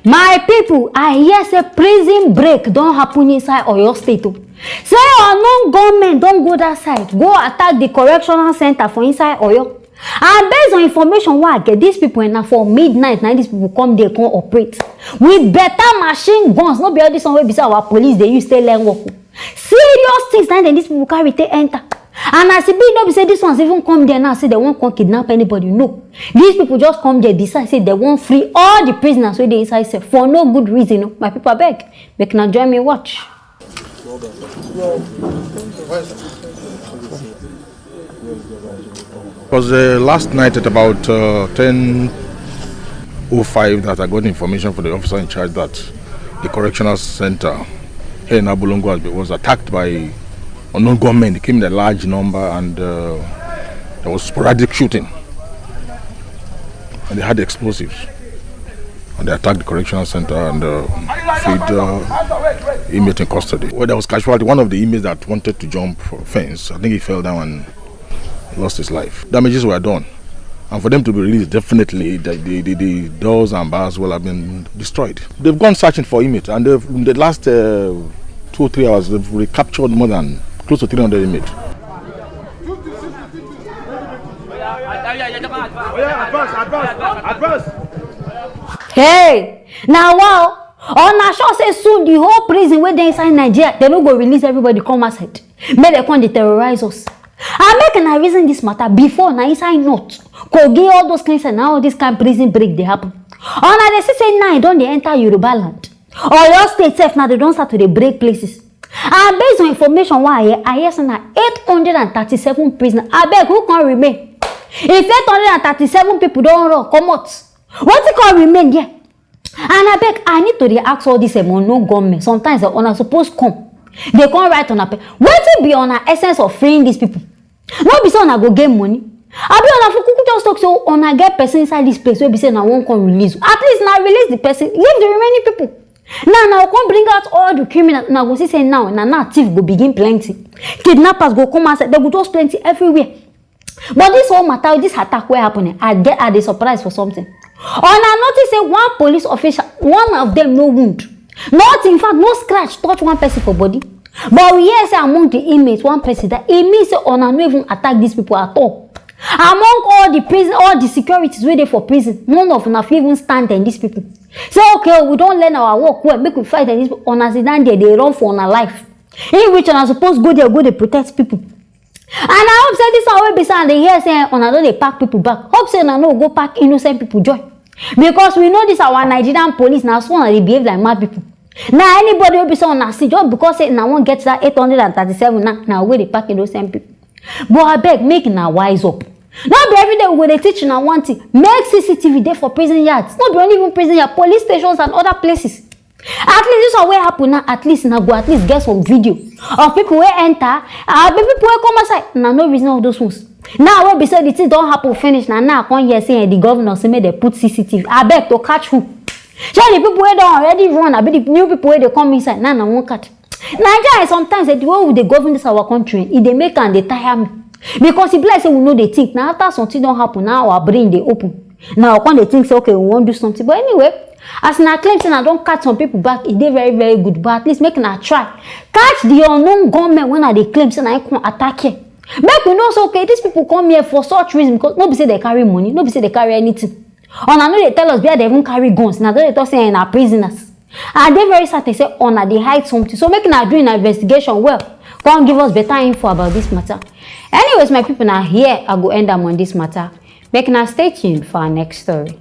My people, I hear say prison break don't happen inside Oyo State. Say unknown gunmen don't go that side, go attack the correctional center for inside Oyo. And based on information what I get, these people now for midnight, now these people come there, come operate with better machine guns. Not be all this one way beside our police, they use to learn work. Serious things, now then these people carry they enter. And as it be, no be say this ones even come there now say they won't come kidnap anybody. No, these people just come there decide say they won't free all the prisoners where they inside say for no good reason. No. My people beg, they can join me watch. It was last night at about 10:05 that I got information from the officer in charge that the correctional center here in Abolongo was attacked by unknown gunmen. They came in a large number and there was sporadic shooting. And they had explosives. And they attacked the correctional center and freed inmate in custody. Well, there was casualty. One of the inmates that wanted to jump for a fence, I think he fell down and lost his life. Damages were done. And for them to be released, definitely the doors and bars will have been destroyed. They've gone searching for inmates, and in the last 2 or 3 hours, they've recaptured more than close to 300 inmates. Hey, now wow, on a sure say soon the whole prison where they inside Nigeria, they don't go release everybody come outside. Make they come to terrorize us. I make a reason this matter before now inside not. Could get all those kinds and now this kind of prison break they happen. On a they say now don't they enter Yoruba land. Oyo State self now they don't start to they break places. And based on information why I hear some 837 prisoners. I beg who can remain? If 837 people don't run, come out. What it can remain here? And I beg I need to ask all this no government. Sometimes they are supposed to come. They come right on a pay. What will be on our essence of freeing these people? Not be so on a go get money. I be on a fuku just talk so on a get person inside this place where be saying I won't come release. At least now release the person, leave the remaining people. Now come bring out all the criminals. Now go see say now thief go begin plenty. Kidnappers go come outside. They go just plenty everywhere. But this whole matter, this attack where happening, I get at the surprise for something. On I notice say one police official, one of them no wound. Not in fact, no scratch touch one person for body. But we hear say among the inmates, one person that it means say on no even attack these people at all. Among all the prison, all the securities waiting for prison, none of them even stand in these people. Say okay, we don't learn our work well, make we fight and these people on us there, they run for our life. In which are supposed to go they protect people. And I hope say this way beside they hear say on they pack people back. Hope say no go pack innocent people join. Because we know this our Nigerian police now so they behave like mad people. Now anybody will be so on see just because say now one gets that 837 now where they pack innocent people. But I beg make now wise up. Not be every day we they teach now one thing. Make CCTV there for prison yards. Not be only even prison yards, police stations and other places. At least this one will happen now. At least now go at least get some video of people who enter and people who come outside. Now no reason of those ones. Now when beside the thing don't happen finish now I come here saying the governor say they put CCTV. I beg to catch who? Shall the people who don't already run, I be the new people where they come inside now won't catch. Nigeria sometimes the way they govern this our country, if they make and they tire me. Because if like say we know they think now after something don't happen now our brain they open. Now when they think say okay we won't do something. But anyway, as I claim say I don't catch some people back, it they very very good. But at least make a try. Catch the unknown gunmen when they claim say I can attack here. Make we know so okay these people come here for such reason because nobody say they carry money, nobody say they carry anything. And I know they tell us where they even carry guns. Now they talk saying are prisoners. And they very certain say on they hide something. So making a doing an investigation well. Come give us better info about this matter. Anyways, my people now here I go end them on this matter. Make now stay tuned for our next story.